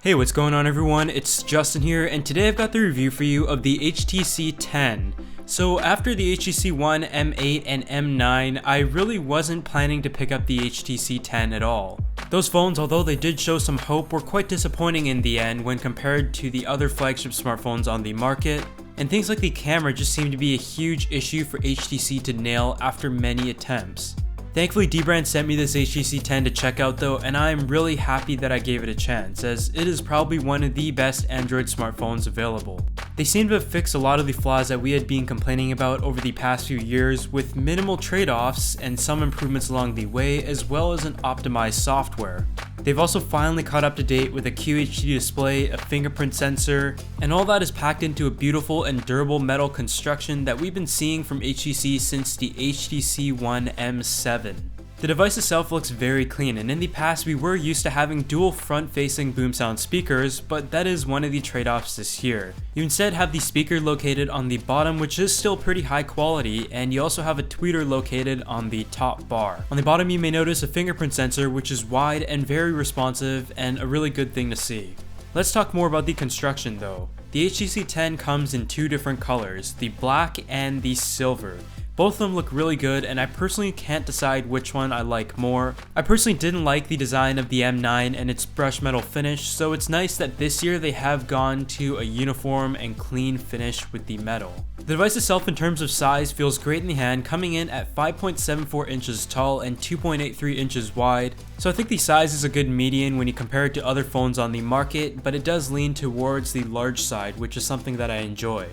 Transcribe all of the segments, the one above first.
Hey, what's going on everyone? It's Justin here, and today I've got the review for you of the HTC 10. So after the HTC One, M8, and M9, I really wasn't planning to pick up the HTC 10 at all. Those phones, although they did show some hope, were quite disappointing in the end when compared to the other flagship smartphones on the market, and things like the camera just seemed to be a huge issue for HTC to nail after many attempts. Thankfully, Dbrand sent me this HTC 10 to check out though, and I'm really happy that I gave it a chance, as it is probably one of the best Android smartphones available. They seem to have fixed a lot of the flaws that we had been complaining about over the past few years, with minimal trade-offs and some improvements along the way, as well as an optimized software. They've also finally caught up to date with a QHD display, a fingerprint sensor, and all that is packed into a beautiful and durable metal construction that we've been seeing from HTC since the HTC One M7. The device itself looks very clean, and in the past we were used to having dual front-facing boom sound speakers, but that is one of the trade-offs this year. You instead have the speaker located on the bottom, which is still pretty high quality, and you also have a tweeter located on the top bar. On the bottom you may notice a fingerprint sensor, which is wide and very responsive, and a really good thing to see. Let's talk more about the construction though. The HTC 10 comes in two different colors, the black and the silver. Both of them look really good, and I personally can't decide which one I like more. I personally didn't like the design of the M9 and its brushed metal finish, so it's nice that this year they have gone to a uniform and clean finish with the metal. The device itself in terms of size feels great in the hand, coming in at 5.74 inches tall and 2.83 inches wide, so I think the size is a good median when you compare it to other phones on the market, but it does lean towards the large side, which is something that I enjoy.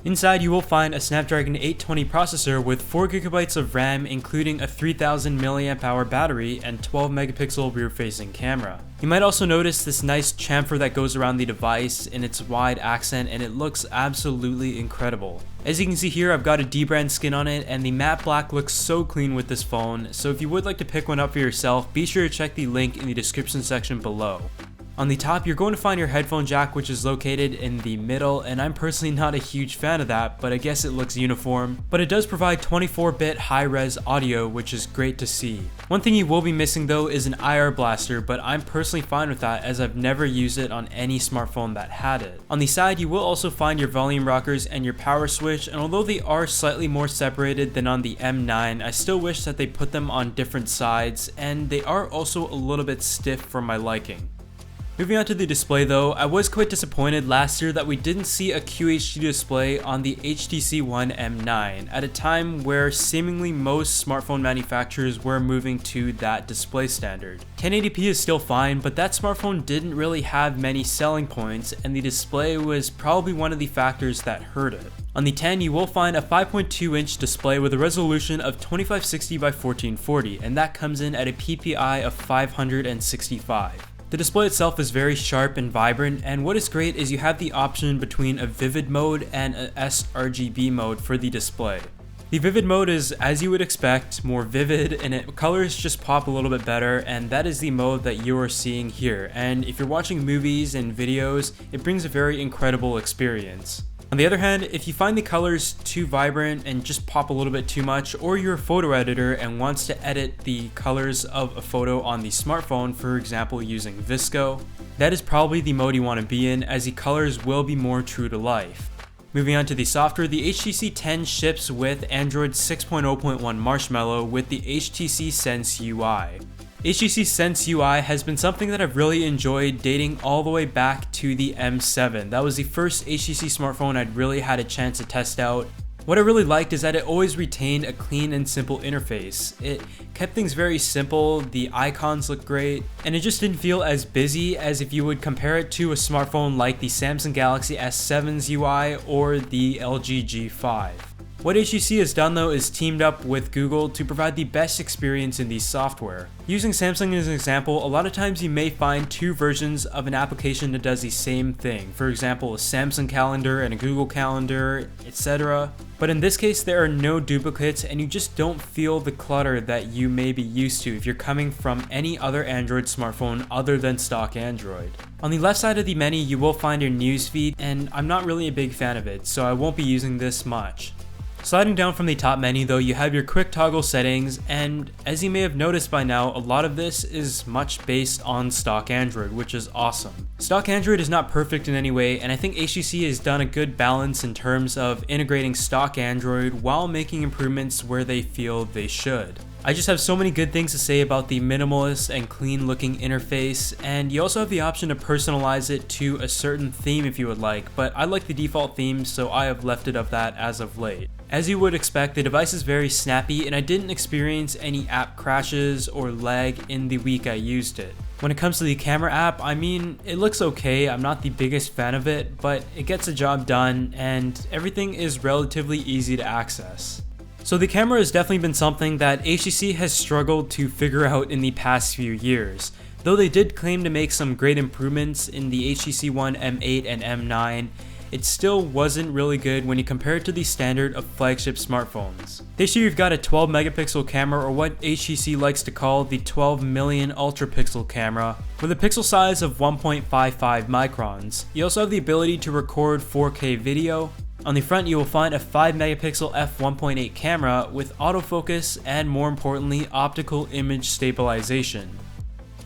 Inside you will find a Snapdragon 820 processor with 4GB of RAM, including a 3000 mAh battery and 12 megapixel rear facing camera. You might also notice this nice chamfer that goes around the device in its wide accent, and it looks absolutely incredible. As you can see here, I've got a Dbrand skin on it, and the matte black looks so clean with this phone, so if you would like to pick one up for yourself, be sure to check the link in the description section below. On the top, you're going to find your headphone jack, which is located in the middle, and I'm personally not a huge fan of that, but I guess it looks uniform. But it does provide 24-bit high-res audio, which is great to see. One thing you will be missing though is an IR blaster, but I'm personally fine with that as I've never used it on any smartphone that had it. On the side, you will also find your volume rockers and your power switch, and although they are slightly more separated than on the M9, I still wish that they put them on different sides, and they are also a little bit stiff for my liking. Moving on to the display though, I was quite disappointed last year that we didn't see a QHD display on the HTC One M9 at a time where seemingly most smartphone manufacturers were moving to that display standard. 1080p is still fine, but that smartphone didn't really have many selling points, and the display was probably one of the factors that hurt it. On the 10, you will find a 5.2-inch display with a resolution of 2560 by 1440, and that comes in at a PPI of 565. The display itself is very sharp and vibrant, and what is great is you have the option between a vivid mode and a sRGB mode for the display. The vivid mode is, as you would expect, more vivid, and colors just pop a little bit better, and that is the mode that you are seeing here. And if you're watching movies and videos, it brings a very incredible experience. On the other hand, if you find the colors too vibrant and just pop a little bit too much, or you're a photo editor and wants to edit the colors of a photo on the smartphone, for example using VSCO, that is probably the mode you want to be in, as the colors will be more true to life. Moving on to the software, the HTC 10 ships with Android 6.0.1 Marshmallow with the HTC Sense UI. HTC Sense UI has been something that I've really enjoyed dating all the way back to the M7. That was the first HTC smartphone I'd really had a chance to test out. What I really liked is that it always retained a clean and simple interface. It kept things very simple, the icons looked great, and it just didn't feel as busy as if you would compare it to a smartphone like the Samsung Galaxy S7's UI or the LG G5. What HTC has done though is teamed up with Google to provide the best experience in the software. Using Samsung as an example, a lot of times you may find two versions of an application that does the same thing. For example, a Samsung calendar and a Google calendar, etc. But in this case, there are no duplicates, and you just don't feel the clutter that you may be used to if you're coming from any other Android smartphone other than stock Android. On the left side of the menu, you will find your newsfeed, and I'm not really a big fan of it, so I won't be using this much. Sliding down from the top menu though, you have your quick toggle settings, and as you may have noticed by now, a lot of this is much based on stock Android, which is awesome. Stock Android is not perfect in any way, and I think HTC has done a good balance in terms of integrating stock Android while making improvements where they feel they should. I just have so many good things to say about the minimalist and clean looking interface, and you also have the option to personalize it to a certain theme if you would like, but I like the default theme, so I have left it of that as of late. As you would expect, the device is very snappy, and I didn't experience any app crashes or lag in the week I used it. When it comes to the camera app, I mean, it looks okay. I'm not the biggest fan of it, but it gets the job done, and everything is relatively easy to access. So the camera has definitely been something that HTC has struggled to figure out in the past few years. Though they did claim to make some great improvements in the HTC One M8 and M9, it still wasn't really good when you compare it to the standard of flagship smartphones. This year you've got a 12 megapixel camera, or what HTC likes to call the 12 million ultra pixel camera, with a pixel size of 1.55 microns. You also have the ability to record 4K video. On the front you will find a 5 megapixel f1.8 camera with autofocus and, more importantly, optical image stabilization.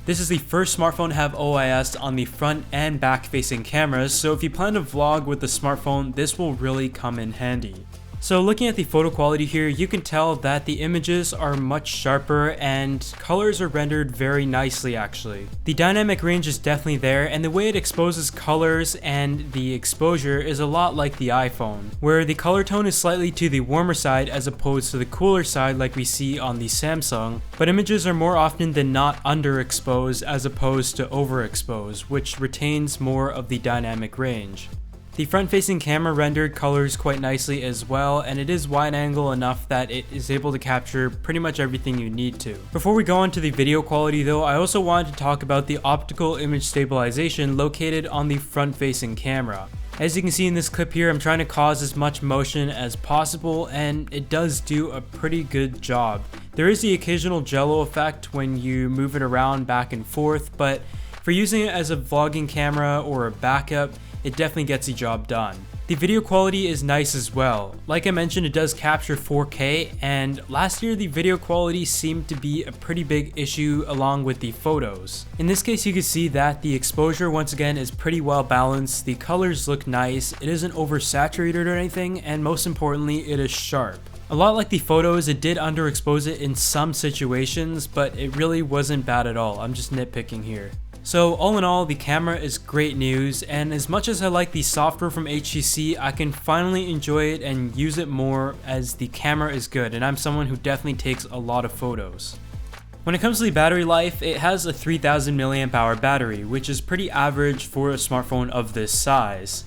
This is the first smartphone to have OIS on the front and back facing cameras, so if you plan to vlog with the smartphone, this will really come in handy. So looking at the photo quality here, you can tell that the images are much sharper and colors are rendered very nicely actually. The dynamic range is definitely there, and the way it exposes colors and the exposure is a lot like the iPhone, where the color tone is slightly to the warmer side as opposed to the cooler side like we see on the Samsung, but images are more often than not underexposed as opposed to overexposed, which retains more of the dynamic range. The front-facing camera rendered colors quite nicely as well, and it is wide angle enough that it is able to capture pretty much everything you need to. Before we go on to the video quality though, I also wanted to talk about the optical image stabilization located on the front-facing camera. As you can see in this clip here, I'm trying to cause as much motion as possible, and it does do a pretty good job. There is the occasional jello effect when you move it around back and forth, but for using it as a vlogging camera or a backup, it definitely gets the job done. The video quality is nice as well. Like I mentioned, it does capture 4K, and last year the video quality seemed to be a pretty big issue along with the photos. In this case, you can see that the exposure once again is pretty well balanced, the colors look nice, it isn't oversaturated or anything, and most importantly, it is sharp. A lot like the photos, it did underexpose it in some situations, but it really wasn't bad at all. I'm just nitpicking here. So all in all, the camera is great news, and as much as I like the software from HTC, I can finally enjoy it and use it more as the camera is good, and I'm someone who definitely takes a lot of photos. When it comes to the battery life, it has a 3000 mAh battery, which is pretty average for a smartphone of this size.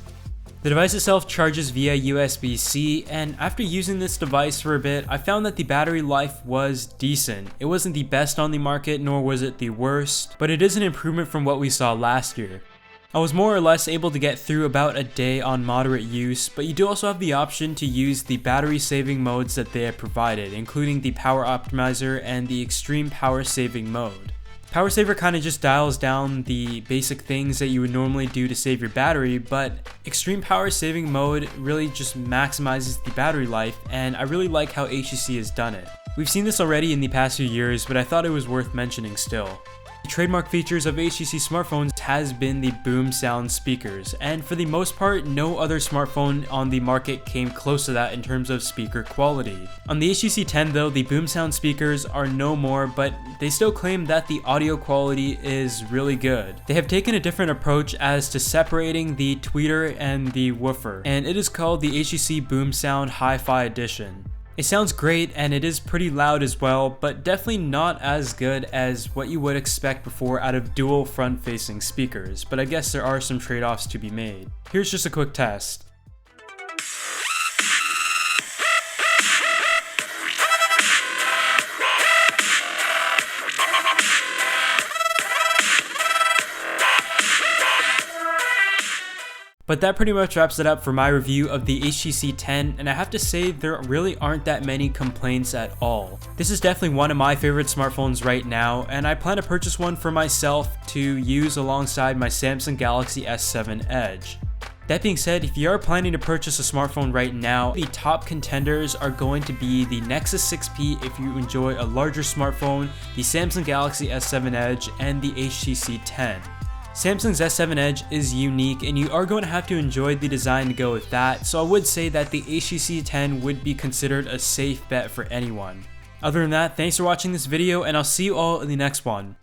The device itself charges via USB-C, and after using this device for a bit, I found that the battery life was decent. It wasn't the best on the market, nor was it the worst, but it is an improvement from what we saw last year. I was more or less able to get through about a day on moderate use, but you do also have the option to use the battery saving modes that they have provided, including the power optimizer and the extreme power saving mode. Power saver kind of just dials down the basic things that you would normally do to save your battery, but extreme power saving mode really just maximizes the battery life, and I really like how HTC has done it. We've seen this already in the past few years, but I thought it was worth mentioning still. The trademark features of HTC smartphones has been the boom sound speakers, and for the most part, no other smartphone on the market came close to that in terms of speaker quality. On the HTC 10 though, the boom sound speakers are no more, but they still claim that the audio quality is really good. They have taken a different approach as to separating the tweeter and the woofer, and it is called the HTC Boom Sound Hi-Fi Edition. It sounds great and it is pretty loud as well, but definitely not as good as what you would expect before out of dual front-facing speakers, but I guess there are some trade-offs to be made. Here's just a quick test. But that pretty much wraps it up for my review of the HTC 10, and I have to say there really aren't that many complaints at all. This is definitely one of my favorite smartphones right now, and I plan to purchase one for myself to use alongside my Samsung Galaxy S7 Edge. That being said, if you are planning to purchase a smartphone right now, the top contenders are going to be the Nexus 6P if you enjoy a larger smartphone, the Samsung Galaxy S7 Edge, and the HTC 10. Samsung's S7 Edge is unique and you are going to have to enjoy the design to go with that, so I would say that the HTC 10 would be considered a safe bet for anyone. Other than that, thanks for watching this video and I'll see you all in the next one.